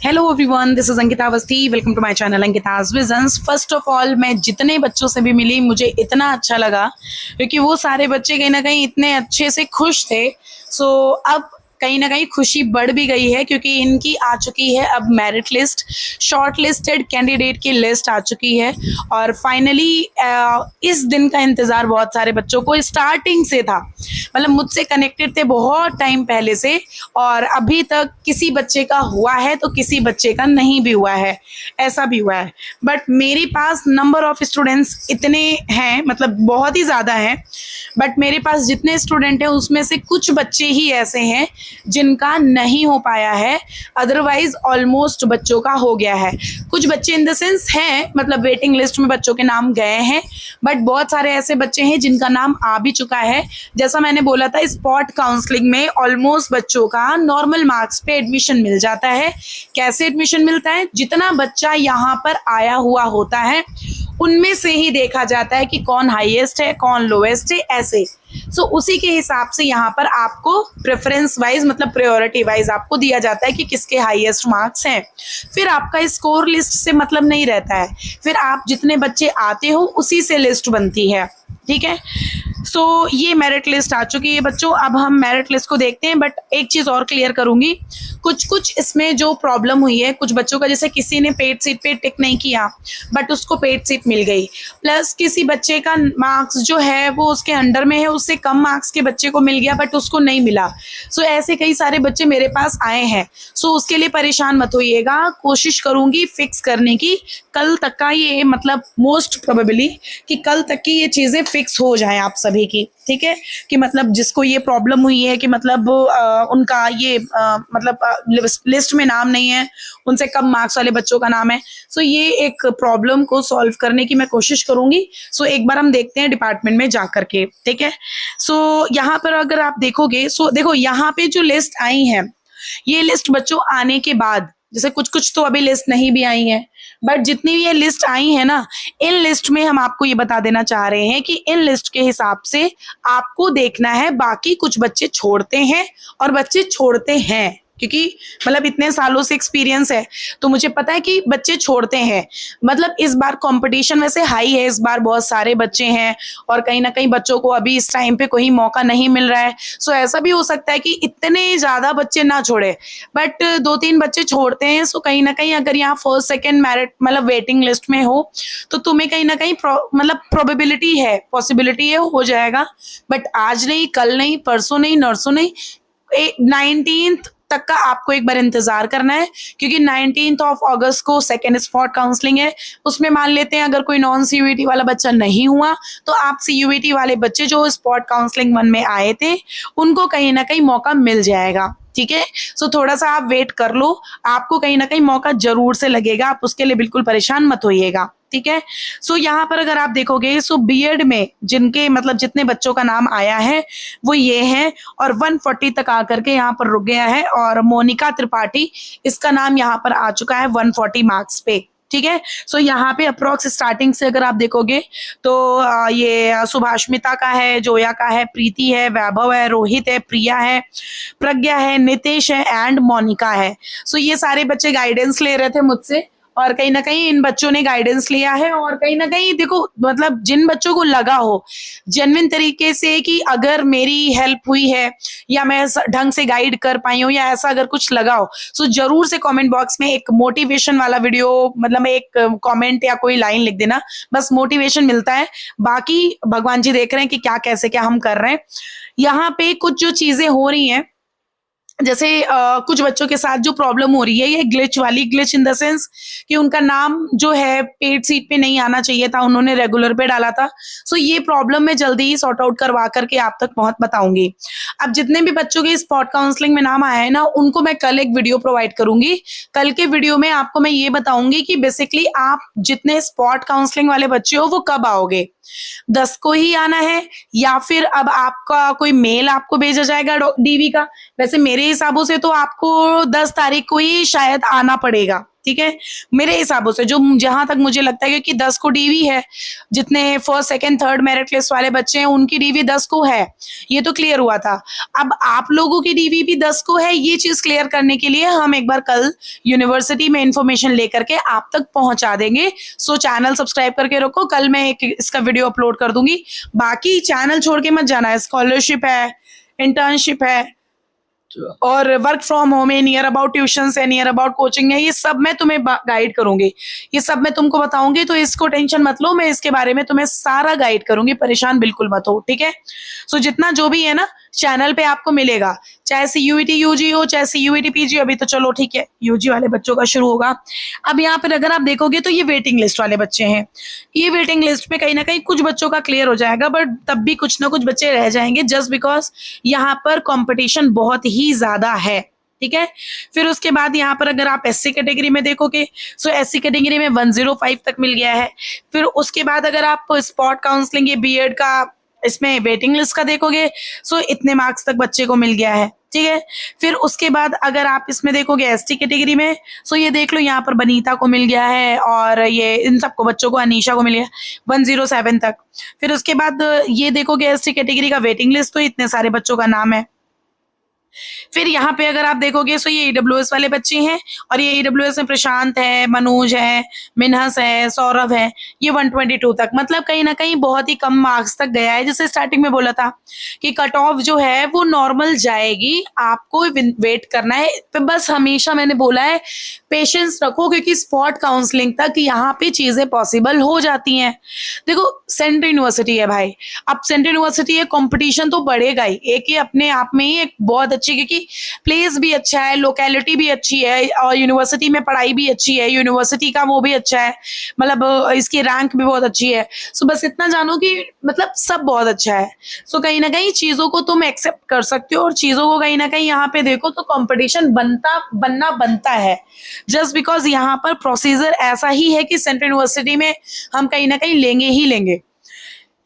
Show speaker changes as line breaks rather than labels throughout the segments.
Hello everyone, this is Ankita Awasthi. Welcome to my channel Ankita's visions. First of all, मैं जितने बच्चों से भी मिली मुझे इतना अच्छा लगा क्योंकि वो सारे बच्चे कहीं ना कहीं इतने अच्छे से खुश थे। अब कहीं ना कहीं खुशी बढ़ भी गई है क्योंकि इनकी आ चुकी है अब merit list, short listed candidate की लिस्ट आ चुकी है। और फाइनली इस दिन का इंतज़ार बहुत सारे बच्चों को स्टार्टिंग से था, मतलब मुझसे कनेक्टेड थे बहुत टाइम पहले से, और अभी तक किसी बच्चे का हुआ है तो किसी बच्चे का नहीं भी हुआ है, ऐसा भी हुआ है। बट मेरे पास नंबर ऑफ स्टूडेंट्स इतने हैं, मतलब बहुत ही ज़्यादा हैं, बट मेरे पास जितने स्टूडेंट हैं उसमें से कुछ बच्चे ही ऐसे हैं जिनका नहीं हो पाया है, अदरवाइज ऑलमोस्ट बच्चों का हो गया है। कुछ बच्चे इन द सेंस हैं, मतलब वेटिंग लिस्ट में बच्चों के नाम गए हैं, बट बहुत सारे ऐसे बच्चे हैं जिनका नाम आ भी चुका है। जैसा मैंने बोला था, स्पॉट काउंसलिंग में ऑलमोस्ट बच्चों का नॉर्मल मार्क्स पे एडमिशन मिल जाता है। कैसे एडमिशन मिलता है? जितना बच्चा यहाँ पर आया हुआ होता है उनमें से ही देखा जाता है कि कौन हाईएस्ट है, कौन लोएस्ट है, ऐसे। उसी के हिसाब से यहाँ पर आपको प्रेफरेंस वाइज, मतलब प्रायोरिटी वाइज आपको दिया जाता है कि किसके हाईएस्ट मार्क्स हैं। फिर आपका स्कोर लिस्ट से मतलब नहीं रहता है, फिर आप जितने बच्चे आते हो उसी से लिस्ट बनती है, ठीक है। ये मेरिट लिस्ट आ चुकी है बच्चों। अब हम मेरिट लिस्ट को देखते हैं, बट एक चीज़ और क्लियर करूंगी, कुछ इसमें जो प्रॉब्लम हुई है कुछ बच्चों का, जैसे किसी ने पेड सीट पे टिक नहीं किया बट उसको पेड सीट मिल गई, प्लस किसी बच्चे का मार्क्स जो है वो उसके अंडर में है, उससे कम मार्क्स के बच्चे को मिल गया बट उसको नहीं मिला। ऐसे कई सारे बच्चे मेरे पास आए हैं। उसके लिए परेशान मत होइएगा, कोशिश करूंगी फिक्स करने की। कल तक का ये, मतलब मोस्ट प्रोबेबली कि कल तक की ये चीज़ें फिक्स हो जाए आप सभी की, ठीक है। कि मतलब जिसको ये प्रॉब्लम हुई है कि मतलब उनका ये मतलब लिस्ट में नाम नहीं है, उनसे कम मार्क्स वाले बच्चों का नाम है। ये एक प्रॉब्लम को सॉल्व करने की मैं कोशिश करूंगी। एक बार हम देखते हैं डिपार्टमेंट में जा करके, ठीक है। यहाँ पर अगर आप देखोगे, देखो यहाँ पे जो लिस्ट आई है, ये लिस्ट बच्चों आने के बाद, जैसे कुछ तो अभी लिस्ट नहीं भी आई है, बट जितनी भी ये लिस्ट आई है ना, इन लिस्ट में हम आपको ये बता देना चाह रहे हैं कि इन लिस्ट के हिसाब से आपको देखना है। बाकी कुछ बच्चे छोड़ते हैं और बच्चे छोड़ते हैं, क्योंकि मतलब इतने सालों से एक्सपीरियंस है तो मुझे पता है कि बच्चे छोड़ते हैं। मतलब इस बार कंपटीशन वैसे हाई है, इस बार बहुत सारे बच्चे हैं और कहीं ना कहीं बच्चों को अभी इस टाइम पे कोई मौका नहीं मिल रहा है। ऐसा भी हो सकता है कि इतने ज्यादा बच्चे ना छोड़े, बट 2-3 बच्चे छोड़ते हैं। कहीं ना कहीं अगर यहाँ फर्स्ट सेकेंड मेरिट, मतलब वेटिंग लिस्ट में हो, तो तुम्हें कहीं ना कहीं मतलब प्रोबेबिलिटी है, पॉसिबिलिटी है, हो जाएगा। बट आज नहीं, कल नहीं, परसों नहीं, नरसों नहीं, 19th तक का आपको एक बार इंतजार करना है, क्योंकि 19th ऑफ अगस्त को सेकेंड स्पॉट काउंसलिंग है। उसमें मान लेते हैं अगर कोई नॉन सीयूईटी वाला बच्चा नहीं हुआ तो आप सीयूईटी वाले बच्चे जो स्पॉट काउंसलिंग 1 में आए थे उनको कहीं ना कहीं मौका मिल जाएगा, ठीक है। थोड़ा सा आप वेट कर लो, आपको कहीं ना कहीं मौका जरूर से लगेगा, आप उसके लिए बिल्कुल परेशान मत होइएगा, ठीक है। यहाँ पर अगर आप देखोगे, बीएड में जिनके, मतलब जितने बच्चों का नाम आया है वो ये है, और 140 तक आकर के यहाँ पर रुक गया है। और मोनिका त्रिपाठी, इसका नाम यहाँ पर आ चुका है 140 मार्क्स पे, ठीक है। यहाँ पे अप्रोक्स स्टार्टिंग से अगर आप देखोगे तो ये सुभाष्मिता का है, जोया का है, प्रीति है, वैभव है, रोहित है, प्रिया है, प्रज्ञा है, नितेश है एंड मोनिका है। ये सारे बच्चे गाइडेंस ले रहे थे मुझसे, और कहीं ना कहीं इन बच्चों ने गाइडेंस लिया है। और कहीं ना कहीं देखो, मतलब जिन बच्चों को लगा हो जेन्युइन तरीके से कि अगर मेरी हेल्प हुई है या मैं ढंग से गाइड कर पाई हूँ या ऐसा अगर कुछ लगा हो, जरूर से कमेंट बॉक्स में एक मोटिवेशन वाला वीडियो, मतलब एक कमेंट या कोई लाइन लिख देना, बस मोटिवेशन मिलता है। बाकी भगवान जी देख रहे हैं कि क्या कैसे क्या हम कर रहे हैं। यहाँ पे कुछ जो चीजें हो रही हैं, जैसे कुछ बच्चों के साथ जो प्रॉब्लम हो रही है, ये ग्लिच वाली, ग्लिच इन द सेंस कि उनका नाम जो है पेड सीट पे नहीं आना चाहिए था, उन्होंने रेगुलर पे डाला था। ये प्रॉब्लम मैं जल्दी ही सॉर्ट आउट करवा करके आप तक पहुंच बताऊंगी। अब जितने भी बच्चों के स्पॉट काउंसलिंग में नाम आया है ना, उनको मैं कल एक वीडियो प्रोवाइड करूंगी। कल के वीडियो में आपको मैं ये बताऊंगी कि बेसिकली आप जितने स्पॉट काउंसलिंग वाले बच्चे हो वो कब आओगे, 10 को ही आना है या फिर अब आपका कोई मेल आपको भेजा जाएगा डीवी का। वैसे मेरे हिसाबों से तो आपको 10 तारीख को ही शायद आना पड़ेगा, ठीक है, मेरे हिसाबों से जो जहां तक मुझे लगता है, क्योंकि 10 को डीवी है, जितने first second third merit list वाले बच्चे हैं उनकी डीवी 10 को है, ये तो क्लियर हुआ था। अब आप लोगों की डीवी भी 10 को है, ये चीज क्लियर करने के लिए हम एक बार कल यूनिवर्सिटी में इंफॉर्मेशन लेकर के आप तक पहुंचा देंगे। सो चैनल सब्सक्राइब करके रखो, कल मैं एक इसका वीडियो अपलोड कर दूंगी। बाकी चैनल छोड़ के मत जाना है, स्कॉलरशिप है, इंटर्नशिप है और वर्क फ्रॉम होम है, नियर अबाउट ट्यूशन है, नियर अबाउट कोचिंग है, ये सब मैं तुम्हें गाइड करूंगी, ये सब मैं तुमको बताऊंगी, तो इसको टेंशन मत लो, मैं इसके बारे में तुम्हें सारा गाइड करूंगी, परेशान बिल्कुल मत हो, ठीक है। सो जितना जो भी है ना चैनल पे आपको मिलेगा, चाहे सीयूईटी यूजी हो, चाहे सीयूईटी पीजी, अभी तो चलो ठीक है यूजी वाले बच्चों का शुरू होगा। अब यहाँ पर अगर आप देखोगे तो ये वेटिंग लिस्ट वाले बच्चे हैं, ये वेटिंग लिस्ट में कहीं ना कहीं कुछ बच्चों का क्लियर हो जाएगा, बट तब भी कुछ ना कुछ बच्चे रह जाएंगे, जस्ट बिकॉज यहाँ पर कंपटीशन बहुत ही ज्यादा है, ठीक है। फिर उसके बाद यहाँ पर अगर आप एससी कैटेगरी में देखोगे, सो एससी कैटेगरी में 105 तक मिल गया है। फिर उसके बाद अगर आप स्पॉट काउंसलिंग ये बीएड का इसमें वेटिंग लिस्ट का देखोगे, सो इतने मार्क्स तक बच्चे को मिल गया है, ठीक है। फिर उसके बाद अगर आप इसमें देखोगे एसटी कैटेगरी में, सो ये देख लो यहाँ पर बनीता को मिल गया है, और ये इन सबको बच्चों को, अनीशा को मिल गया 107 तक। फिर उसके बाद ये देखोगे एसटी कैटेगरी का वेटिंग लिस्ट, तो इतने सारे बच्चों का नाम है। फिर यहाँ पे अगर आप देखोगे सो ये ईडब्ल्यूएस वाले बच्चे हैं, और ये ईडब्ल्यूएस में प्रशांत है, मनोज है, मिन्हस है, सौरभ है, ये 122 तक, मतलब कहीं ना कहीं बहुत ही कम मार्क्स तक गया है। जैसे स्टार्टिंग में बोला था कि कट ऑफ जो है वो नॉर्मल जाएगी, आपको वेट करना है, तो बस हमेशा मैंने बोला है पेशेंस रखो, क्योंकि स्पॉट काउंसलिंग तक यहाँ पे चीजें पॉसिबल हो जाती हैं। देखो सेंट्रल यूनिवर्सिटी है भाई, अब सेंट्रल यूनिवर्सिटी है, कंपटीशन तो बढ़ेगा ही, एक ही अपने आप में ही एक बहुत अच्छी, क्योंकि प्लेस भी अच्छा है, लोकेलिटी भी अच्छी है, और यूनिवर्सिटी में पढ़ाई भी अच्छी है, यूनिवर्सिटी का वो भी अच्छा है, मतलब इसकी रैंक भी बहुत अच्छी है। सो बस इतना जानो कि मतलब सब बहुत अच्छा है। सो कहीं ना कहीं चीजों को तुम एक्सेप्ट कर सकते हो, और चीजों को कहीं ना कहीं यहाँ पे देखो तो कंपटीशन बनता है, जस्ट बिकॉज यहाँ पर प्रोसीजर ऐसा ही है कि सेंट्रल यूनिवर्सिटी में हम कहीं ना कहीं लेंगे ही लेंगे।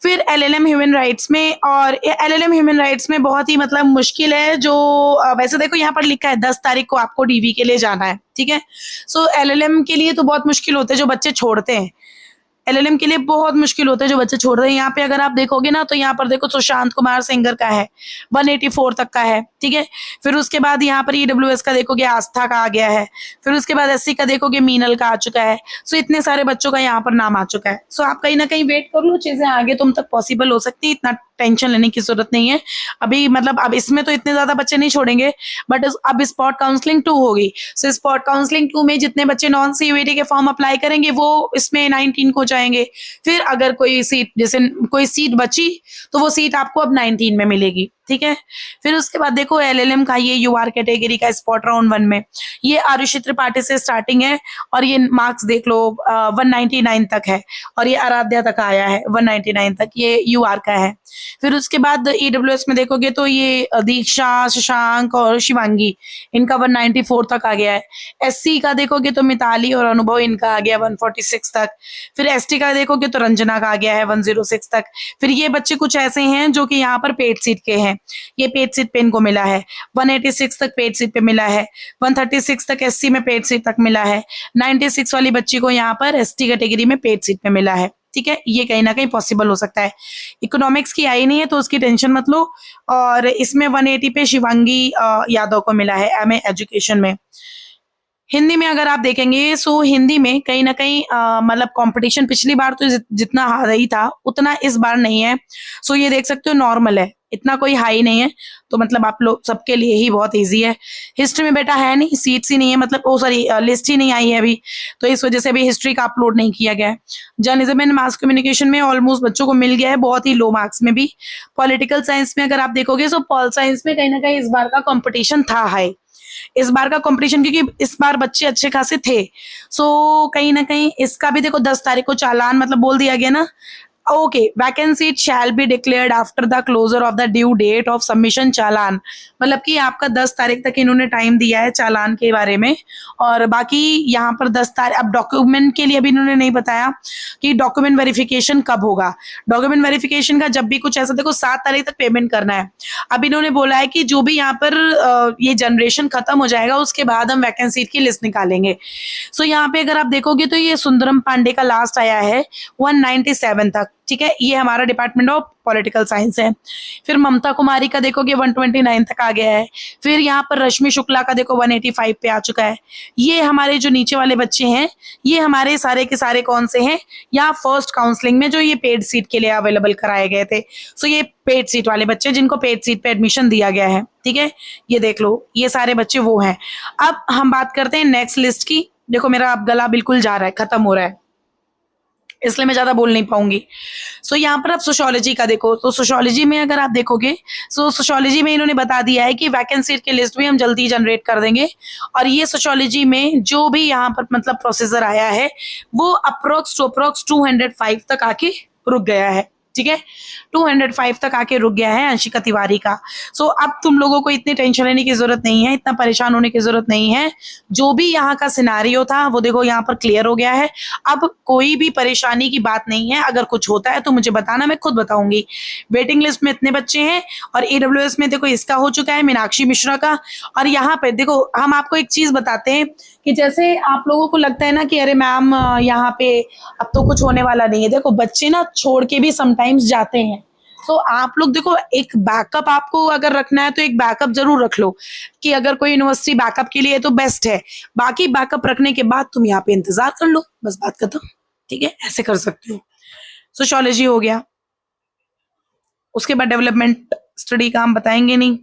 फिर एलएलएम ह्यूमन राइट्स में, और एलएलएम ह्यूमन राइट्स में बहुत ही मतलब मुश्किल है, जो वैसे देखो यहाँ पर लिखा है 10 तारीख को आपको डीवी के लिए जाना है, ठीक है। सो एलएलएम के लिए तो बहुत मुश्किल होता है जो बच्चे छोड़ते हैं, एलएलएम के लिए बहुत मुश्किल होता है जो बच्चे छोड़ रहे हैं। यहाँ पे अगर आप देखोगे ना, तो यहाँ पर देखो सुशांत कुमार सिंगर का है 184 तक का है, ठीक है। फिर उसके बाद यहाँ पर ईडब्ल्यूएस का देखोगे आस्था का आ गया है, फिर उसके बाद एससी का देखोगे मीनल का आ चुका है। सो इतने सारे बच्चों का यहाँ पर नाम आ चुका है। सो आप कहीं ना कहीं वेट कर लो, चीजें आगे तुम तक पॉसिबल हो सकती है, इतना टेंशन लेने की जरूरत नहीं है अभी, मतलब अब इसमें तो इतने ज्यादा बच्चे नहीं छोड़ेंगे, बट अब स्पॉट काउंसलिंग 2 होगी। सो स्पॉट काउंसलिंग 2 में जितने बच्चे नॉन सीयूईटी के फॉर्म अप्लाई करेंगे वो इसमें 19 को जाएंगे। फिर अगर कोई सीट, जैसे कोई सीट बची, तो वो सीट आपको अब 19 में मिलेगी, ठीक है। फिर उसके बाद देखो एलएलएम का ये यूआर कैटेगरी का स्पॉट राउंड 1 में ये आरुषि त्रिपाठी से स्टार्टिंग है, और ये मार्क्स देख लो 199 तक है, और ये आराध्या तक आया है 199 तक, ये यूआर का है। फिर उसके बाद ईडब्ल्यूएस में देखोगे तो ये दीक्षा, शशांक और शिवांगी, इनका 194 तक आ गया है। एससी का देखोगे तो मिताली और अनुभव, इनका आ गया 146 तक। फिर एसटी का देखोगे तो रंजना का आ गया है 106 तक। फिर ये बच्चे कुछ ऐसे हैं जो कि यहाँ पर पेड सीट के हैं, ये पेड सीट पे इनको मिला है, 186 तक पेड सीट पे मिला है, 136 तक एससी में पेड सीट तक मिला है, 96 वाली बच्ची को यहाँ पर एसटी कैटेगरी में पेड सीट पे मिला है, ठीक है। ये कहीं ना कहीं पॉसिबल हो सकता है। इकोनॉमिक्स की आई नहीं है तो उसकी टेंशन मत लो, और इसमें 180 पे शिवांगी यादव को मिला है एमए एजुकेशन में। हिंदी में अगर आप देखेंगे, सो हिंदी में कहीं ना कहीं मतलब कंपटीशन पिछली बार तो जितना हाई था उतना इस बार नहीं है। सो ये देख सकते हो नॉर्मल है, इतना कोई हाई नहीं है, तो मतलब आप लोग सबके लिए ही बहुत इजी है। हिस्ट्री में बेटा है नहीं, सीट्स ही नहीं है, मतलब ओ सॉरी लिस्ट ही नहीं आई है अभी, तो इस वजह से अभी हिस्ट्री का अपलोड नहीं किया गया है। जर्नलिज्म एंड मास कम्युनिकेशन में ऑलमोस्ट बच्चों को मिल गया है, बहुत ही लो मार्क्स में भी। पॉलिटिकल साइंस में अगर आप देखोगे, सो पॉल साइंस में कहीं ना कहीं इस बार का कॉम्पिटिशन था हाई, इस बार का कंपटीशन, क्योंकि इस बार बच्चे अच्छे खासे थे। सो कहीं ना कहीं इसका भी देखो 10 तारीख को चालान मतलब बोल दिया गया ना, okay, vacancy shall be declared after the closure of the due date of submission challan. मतलब कि आपका 10 तारीख तक इन्होंने टाइम दिया है चालान के बारे में। और बाकी यहाँ पर 10 तारीख, अब डॉक्यूमेंट के लिए अभी इन्होंने नहीं बताया कि डॉक्यूमेंट वेरिफिकेशन कब होगा। डॉक्यूमेंट वेरिफिकेशन का जब भी कुछ ऐसा, देखो 7 तारीख तक पेमेंट करना है। अब इन्होंने बोला है कि जो भी यहाँ पर ये जनरेशन खत्म हो जाएगा उसके बाद हम वैकेंसी की लिस्ट निकालेंगे। सो यहाँ पे अगर आप देखोगे तो ये सुंदरम पांडे का लास्ट आया है 197 तक, ठीक है, ये हमारा डिपार्टमेंट ऑफ पॉलिटिकल साइंस है। फिर ममता कुमारी का देखोगे 129 तक आ गया है। फिर यहाँ पर रश्मि शुक्ला का देखो 185 पे आ चुका है। ये हमारे जो नीचे वाले बच्चे हैं ये हमारे सारे के सारे कौन से हैं, यहाँ फर्स्ट काउंसलिंग में जो ये पेड सीट के लिए अवेलेबल कराए गए थे। सो ये पेड सीट वाले बच्चे जिनको पेड सीट पे एडमिशन दिया गया है, ठीक है, ये देख लो, ये सारे बच्चे वो हैं। अब हम बात करते हैं नेक्स्ट लिस्ट की। देखो मेरा अब गला बिल्कुल जा रहा है, खत्म हो रहा है, इसलिए मैं ज्यादा बोल नहीं पाऊंगी। सो यहाँ पर आप सोशियोलॉजी का देखो, तो सोशियोलॉजी में अगर आप देखोगे, सो सोशियोलॉजी में इन्होंने बता दिया है कि वैकेंसी की लिस्ट भी हम जल्दी जनरेट कर देंगे। और ये सोशियोलॉजी में जो भी यहाँ पर मतलब प्रोसीजर आया है वो अप्रोक्स 205 तक आके रुक गया है, ठीक है, 205 तक आके रुक गया है अंशिका तिवारी का। सो अब तुम लोगों को इतनी टेंशन लेने की जरूरत नहीं है, इतना परेशान होने की जरूरत नहीं है। जो भी यहाँ का सिनारियो था वो देखो यहाँ पर क्लियर हो गया है। अब कोई भी परेशानी की बात नहीं है, अगर कुछ होता है तो मुझे बताना, मैं खुद बताऊंगी। वेटिंग लिस्ट में इतने बच्चे हैं और AWS में देखो इसका हो चुका है, मीनाक्षी मिश्रा का। और यहाँ पे देखो हम आपको एक चीज बताते हैं कि जैसे आप लोगों को लगता है ना कि अरे मैम यहाँ पे अब तो कुछ होने वाला नहीं है, देखो बच्चे ना छोड़ के भी समटाइम्स जाते हैं। तो आप लोग देखो एक बैकअप आपको अगर रखना है तो एक बैकअप जरूर रख लो कि अगर कोई यूनिवर्सिटी बैकअप के लिए है तो बेस्ट है। बाकी बैकअप रखने के बाद तुम यहाँ पे इंतजार कर लो, बस बात खत्म, ठीक है, ऐसे कर सकते हो। सोशियोलॉजी हो गया, उसके बाद डेवलपमेंट स्टडी का हम बताएंगे नहीं।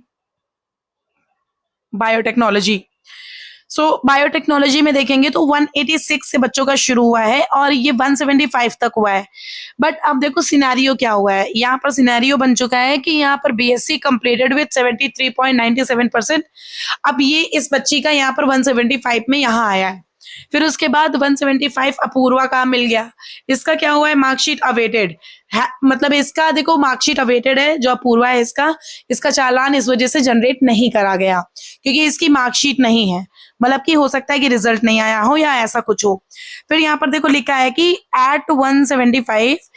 बायोटेक्नोलॉजी, सो बायोटेक्नोलॉजी में देखेंगे तो 186 से बच्चों का शुरू हुआ है और ये 175 तक हुआ है। बट अब देखो सिनेरियो क्या हुआ है, यहाँ पर सिनेरियो बन चुका है कि यहाँ पर BSc कंप्लीटेड विद 73.97%। अब ये इस बच्ची का यहाँ पर 175 में यहाँ आया है। फिर उसके बाद 175 अपूर्वा का मिल गया। इसका क्या हुआ है, मार्कशीट अवेटेड है, मतलब इसका देखो मार्कशीट अवेटेड है जो अपूर्वा है, इसका चालान इस वजह से जनरेट नहीं करा गया क्योंकि इसकी मार्कशीट नहीं है। मतलब कि हो सकता है कि रिजल्ट नहीं आया हो या ऐसा कुछ हो। फिर यहाँ पर देखो लिखा है कि at 175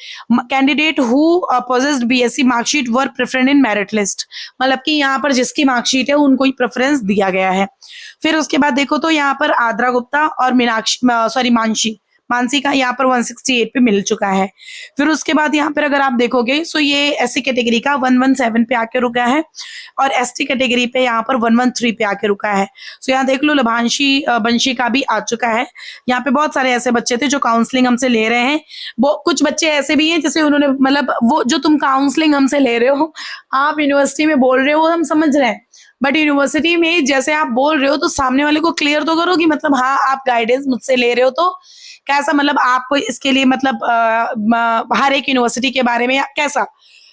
candidate who possessed BSc marksheet were preferred in merit list. मतलब कि यहाँ पर जिसकी मार्कशीट है उनको ही प्रेफरेंस दिया गया है। फिर उसके बाद देखो तो यहाँ पर आद्रा गुप्ता और मानसी का यहाँ पर 168 पे मिल चुका है। फिर उसके बाद यहाँ पर अगर आप देखोगे सो ये SC कैटेगरी का 117 पे आके रुका है और ST कैटेगरी पे यहाँ पर 113 पे आके रुका है। सो यहाँ देख लो लभांशी बंशी का भी आ चुका है। यहाँ पे बहुत सारे ऐसे बच्चे थे जो काउंसलिंग हमसे ले रहे हैं। वो कुछ बच्चे ऐसे भी हैं जैसे उन्होंने मतलब वो जो तुम काउंसलिंग हमसे ले रहे हो, आप यूनिवर्सिटी में बोल रहे हो, हम समझ रहे हैं, बट यूनिवर्सिटी में जैसे आप बोल रहे हो तो सामने वाले को क्लियर तो करो कि मतलब हाँ आप गाइडेंस मुझसे ले रहे हो तो कैसा, मतलब आप इसके लिए मतलब हर एक यूनिवर्सिटी के बारे में कैसा।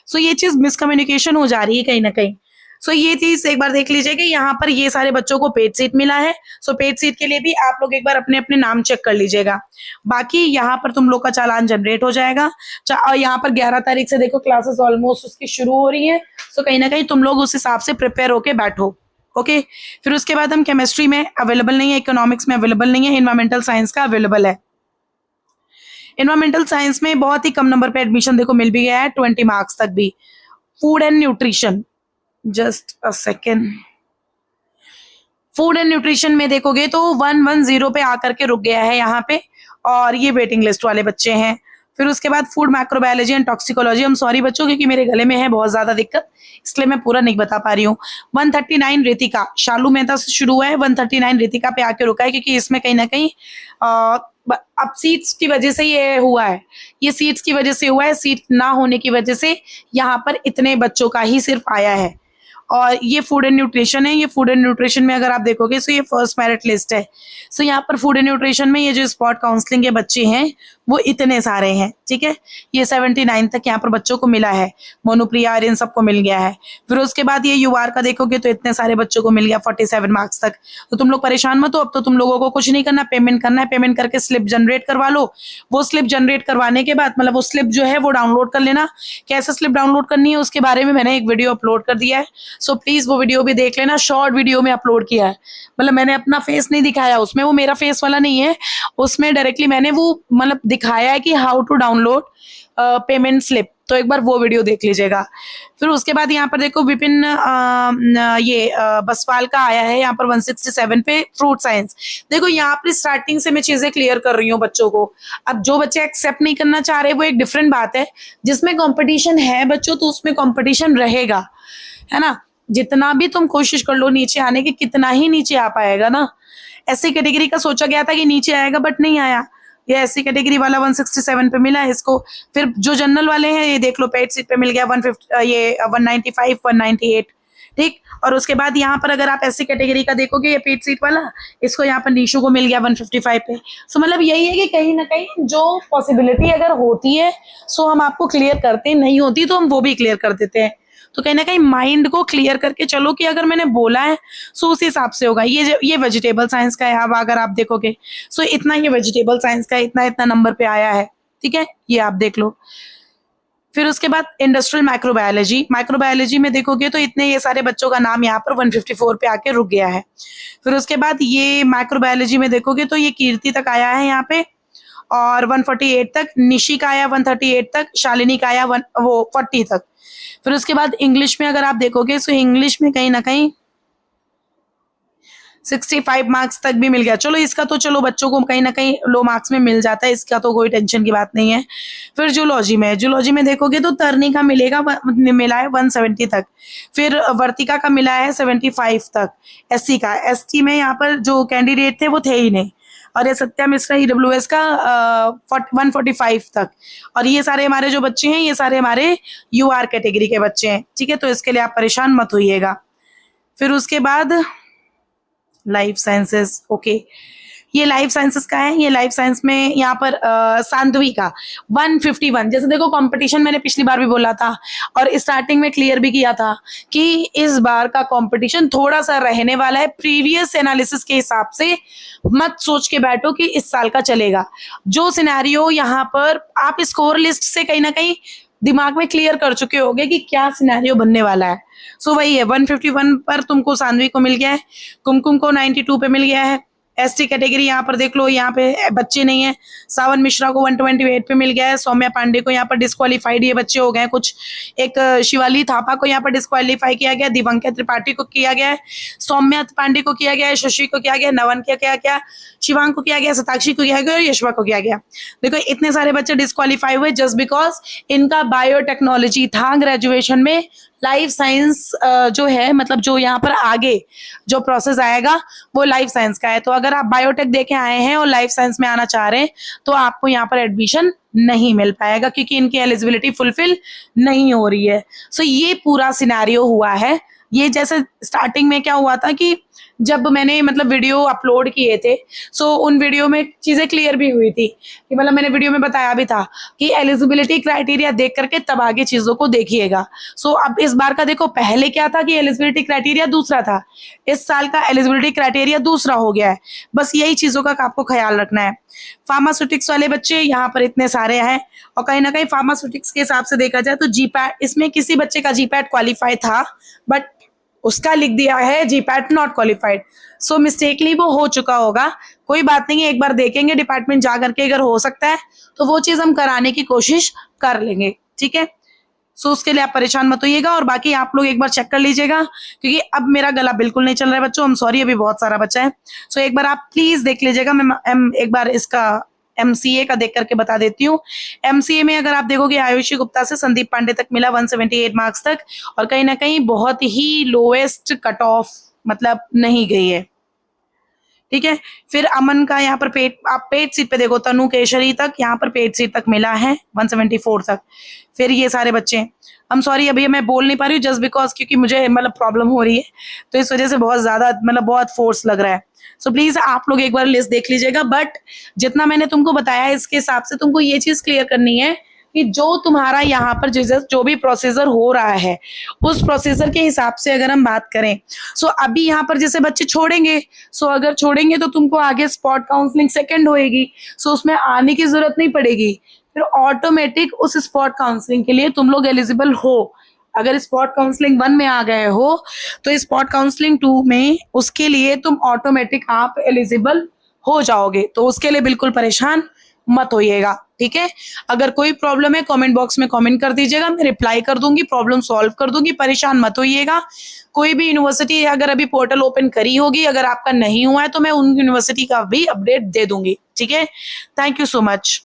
सो ये चीज मिसकम्युनिकेशन हो जा रही है कहीं ना कहीं। सो ये चीज एक बार देख लीजिए कि यहाँ पर ये सारे बच्चों को पेड सीट मिला है। सो पेड सीट के लिए भी आप लोग एक बार अपने अपने नाम चेक कर लीजिएगा। बाकी यहाँ पर तुम लोग का चालान जनरेट हो जाएगा। और यहाँ पर 11 तारीख से देखो क्लासेस ऑलमोस्ट उसकी शुरू हो रही है। सो कहीं ना कहीं तुम लोग उस हिसाब से प्रिपेयर होके बैठो, ओके। फिर उसके बाद हम केमिस्ट्री में अवेलेबल नहीं है, इकोनॉमिक्स में अवेलेबल नहीं है, इन्वायरमेंटल साइंस का अवेलेबल है। इन्वायरमेंटल साइंस में बहुत ही कम नंबर पे एडमिशन देखो मिल भी गया है, 20 मार्क्स तक भी। Food and nutrition, just a second, food and nutrition में देखोगे तो 110 पे आकर के रुक गया है यहाँ पे और ये वेटिंग लिस्ट वाले बच्चे हैं। फिर उसके बाद फूड माइक्रोबायोलॉजी एंड टॉक्सिकोलॉजी, हम सॉरी बच्चों क्योंकि मेरे गले में है बहुत ज्यादा दिक्कत, इसलिए मैं पूरा नहीं बता पा रही हूँ। 139 रितिका, शालू मेहता से शुरू हुआ है, 139 रितिका पे आके रुका है क्योंकि इसमें कहीं ना कहीं अब सीट्स की वजह से ये हुआ है, ये सीट्स की वजह से हुआ है, सीट ना होने की वजह से यहाँ पर इतने बच्चों का ही सिर्फ आया है। और ये फूड एंड न्यूट्रिशन है, ये फूड एंड न्यूट्रिशन में अगर आप देखोगे तो ये फर्स्ट मेरिट लिस्ट है। सो यहाँ पर फूड एंड न्यूट्रिशन में ये जो स्पॉट काउंसलिंग के बच्चे हैं वो इतने सारे हैं, ठीक है। ये 79 तक यहाँ पर बच्चों को मिला है, मोनुप्रिया और इन सबको मिल गया है। फिर उसके बाद ये यूआर का देखोगे तो इतने सारे बच्चों को मिल गया 47 मार्क्स तक। तो तुम लोग परेशान मत हो, अब तो तुम लोगों को कुछ नहीं करना, पेमेंट करना है, पेमेंट करके स्लिप जनरेट करवा लो। वो स्लिप जनरेट करवाने के बाद मतलब वो स्लिप जो है वो डाउनलोड कर लेना। कैसे स्लिप डाउनलोड करनी है उसके बारे में मैंने एक वीडियो अपलोड कर दिया है, सो प्लीज वो वीडियो भी देख लेना। शॉर्ट वीडियो में अपलोड किया है, मतलब मैंने अपना फेस नहीं दिखाया उसमें, वो मेरा फेस वाला नहीं है, उसमें डायरेक्टली मैंने वो मतलब दिखाया है कि how to download payment slip. तो एक बार वो वीडियो देख लीजिएगा। फिर उसके बाद यहाँ पर देखो विपिन बसवाल का आया है यहाँ पर 167 पे फ्रूट साइंस। देखो यहाँ पर स्टार्टिंग से मैं चीजें क्लियर कर रही हूँ बच्चों को। अब जो बच्चे एक्सेप्ट नहीं करना चाह रहे वो एक डिफरेंट बात है, जिसमें कंपटीशन है बच्चों तो उसमें कंपटीशन रहेगा, है ना। जितना भी तुम कोशिश कर लो नीचे आने की, कितना ही नीचे आ पाएगा ना। ऐसी कैटेगरी का सोचा गया था कि नीचे आएगा बट नहीं आया, ये ऐसी कैटेगरी वाला 167 पे मिला है इसको। फिर जो जनरल वाले हैं ये देख लो पेड सीट पे मिल गया 150 ये 195 198, ठीक। और उसके बाद यहाँ पर अगर आप ऐसी कैटेगरी का देखोगे ये पेड सीट वाला, इसको यहाँ पर नीशू को मिल गया 155 पे। सो मतलब यही है कि कहीं ना कहीं जो पॉसिबिलिटी अगर होती है सो हम आपको क्लियर करते हैं, नहीं होती तो हम वो भी क्लियर कर देते हैं। तो कहीं ना कहीं माइंड को क्लियर करके चलो कि अगर मैंने बोला है सो उस हिसाब से होगा। ये वेजिटेबल साइंस का है, अब अगर आप देखोगे सो इतना ये वेजिटेबल साइंस का इतना इतना नंबर पे आया है, ठीक है, ये आप देख लो। फिर उसके बाद इंडस्ट्रियल माइक्रोबायोलॉजी में देखोगे तो इतने ये सारे बच्चों का नाम यहाँ पर 154 पे आके रुक गया है। फिर उसके बाद ये माइक्रोबायोलॉजी में देखोगे तो ये कीर्ति तक आया है यहाँ पे, और 148 तक, निशी का आया 138 तक, शालिनी का आया 40 तक। फिर उसके बाद इंग्लिश में अगर आप देखोगे तो इंग्लिश में कहीं ना कहीं 65 मार्क्स तक भी मिल गया। चलो इसका तो चलो बच्चों को कहीं ना कहीं लो मार्क्स में मिल जाता है, इसका तो कोई टेंशन की बात नहीं है। फिर जूलॉजी में देखोगे तो तरनी का मिला है 170 तक। फिर वर्तिका का मिला है 75 तक। एससी का, एसटी में यहाँ पर जो कैंडिडेट थे वो थे ही नहीं। और ये सत्या मिश्रा ईडब्ल्यूएस का 145 तक। और ये सारे हमारे जो बच्चे हैं ये सारे हमारे यूआर कैटेगरी के बच्चे हैं, ठीक है। तो इसके लिए आप परेशान मत होइएगा। फिर उसके बाद लाइफ साइंसेस, ओके, ये लाइफ साइंसेस का है। ये लाइफ साइंस में यहाँ पर सांध्वी का 151। जैसे देखो कंपटीशन मैंने पिछली बार भी बोला था और स्टार्टिंग में क्लियर भी किया था कि इस बार का कंपटीशन थोड़ा सा रहने वाला है। प्रीवियस एनालिसिस के हिसाब से मत सोच के बैठो कि इस साल का चलेगा। जो सिनेरियो यहाँ पर आप स्कोर लिस्ट से कहीं ना कहीं दिमाग में क्लियर कर चुके होगे कि क्या सिनेरियो बनने वाला है। सो वही है, 151 पर तुमको सांध्वी को मिल गया है, कुमकुम को 92 पे मिल गया है। एसटी कैटेगरी यहाँ पर देख लो, यहाँ पे बच्चे नहीं है। सावन मिश्रा को 128 पे मिल गया है। सौम्या पांडे को यहाँ पर डिस्क्वालीफाइड, ये बच्चे हो गए कुछ। एक शिवाली थापा को यहाँ पर डिस्क्वालीफाई किया गया, दिवंकर त्रिपाठी को किया गया है, सौम्या पांडे को किया गया है, शशि को किया गया, नवन को किया गया, शिवांग को किया गया, सताक्षी को किया गया और यशवा को किया गया। देखो इतने सारे बच्चे डिस्क्वालीफाई हुए जस्ट बिकॉज इनका बायोटेक्नोलॉजी था ग्रेजुएशन में। लाइफ साइंस जो है मतलब जो यहाँ पर आगे जो प्रोसेस आएगा वो लाइफ साइंस का है। तो अगर आप बायोटेक देके आए हैं और लाइफ साइंस में आना चाह रहे हैं तो आपको यहाँ पर एडमिशन नहीं मिल पाएगा क्योंकि इनकी एलिजिबिलिटी फुलफिल नहीं हो रही है। सो ये पूरा सिनेरियो हुआ है। ये जैसे स्टार्टिंग में क्या हुआ था कि जब मैंने मतलब वीडियो अपलोड किए थे सो उन वीडियो में चीजें क्लियर भी हुई थी कि मतलब मैंने वीडियो में बताया भी था कि एलिजिबिलिटी क्राइटेरिया देख करके तब आगे चीजों को देखिएगा। सो अब इस बार का देखो, पहले क्या था कि एलिजिबिलिटी क्राइटेरिया दूसरा था, इस साल का एलिजिबिलिटी क्राइटेरिया दूसरा हो गया है। बस यही चीजों का आपको ख्याल रखना है। फार्मास्यूटिक्स वाले बच्चे यहाँ पर इतने सारे हैं और कहीं ना कहीं फार्मास्यूटिक्स के हिसाब से देखा जाए तो जीपैट, इसमें किसी बच्चे का जीपैट क्वालिफाई था बट उसका लिख दिया है GPAT not qualified. So mistakenly वो हो चुका होगा, कोई बात नहीं है, एक बार देखेंगे डिपार्टमेंट जा करके, अगर हो सकता है तो वो चीज हम कराने की कोशिश कर लेंगे, ठीक है। सो उसके लिए आप परेशान मत होइएगा और बाकी आप लोग एक बार चेक कर लीजिएगा क्योंकि अब मेरा गला बिल्कुल नहीं चल रहा है बच्चों, हम सॉरी, अभी बहुत सारा बच्चा है। सो एक बार आप प्लीज देख लीजिएगा। मैं एक बार इसका एमसीए का देख करके बता देती हूँ। एमसीए में अगर आप देखोगे आयुषी गुप्ता से संदीप पांडे तक मिला 178 मार्क्स तक और कहीं ना कहीं बहुत ही लोएस्ट कट ऑफ मतलब नहीं गई है, ठीक है। फिर अमन का यहाँ पर पेड, आप पेड सीट पे देखो, तनु केशरी तक यहाँ पर पेड सीट तक मिला है 174 तक। फिर ये सारे बच्चे, हम सॉरी अभी मैं बोल नहीं पा रही हूँ जस्ट बिकॉज क्योंकि मुझे मतलब प्रॉब्लम हो रही है, तो इस वजह से बहुत ज्यादा मतलब बहुत फोर्स लग रहा है। सो प्लीज आप लोग एक बार लिस्ट देख लीजिएगा, बट जितना मैंने तुमको बताया इसके हिसाब से तुमको ये चीज क्लियर करनी है कि जो तुम्हारा यहाँ पर जो भी प्रोसीजर हो रहा है उस प्रोसीजर के हिसाब से अगर हम बात करें, सो अभी यहाँ पर जैसे बच्चे छोड़ेंगे, सो अगर छोड़ेंगे तो तुमको आगे स्पॉट काउंसलिंग सेकंड होएगी, सो उसमें आने की जरूरत नहीं पड़ेगी। फिर ऑटोमेटिक उस स्पॉट काउंसलिंग के लिए तुम लोग एलिजिबल हो। अगर स्पॉट काउंसलिंग 1 में आ गए हो तो स्पॉट काउंसलिंग 2 में उसके लिए तुम ऑटोमेटिक आप एलिजिबल हो जाओगे। तो उसके लिए बिल्कुल परेशान मत होइएगा, ठीक है। अगर कोई प्रॉब्लम है कमेंट बॉक्स में कमेंट कर दीजिएगा, मैं रिप्लाई कर दूंगी, प्रॉब्लम सॉल्व कर दूंगी, परेशान मत होइएगा। कोई भी यूनिवर्सिटी अगर अभी पोर्टल ओपन करी होगी, अगर आपका नहीं हुआ है तो मैं उन यूनिवर्सिटी का भी अपडेट दे दूंगी, ठीक है। Thank you so much.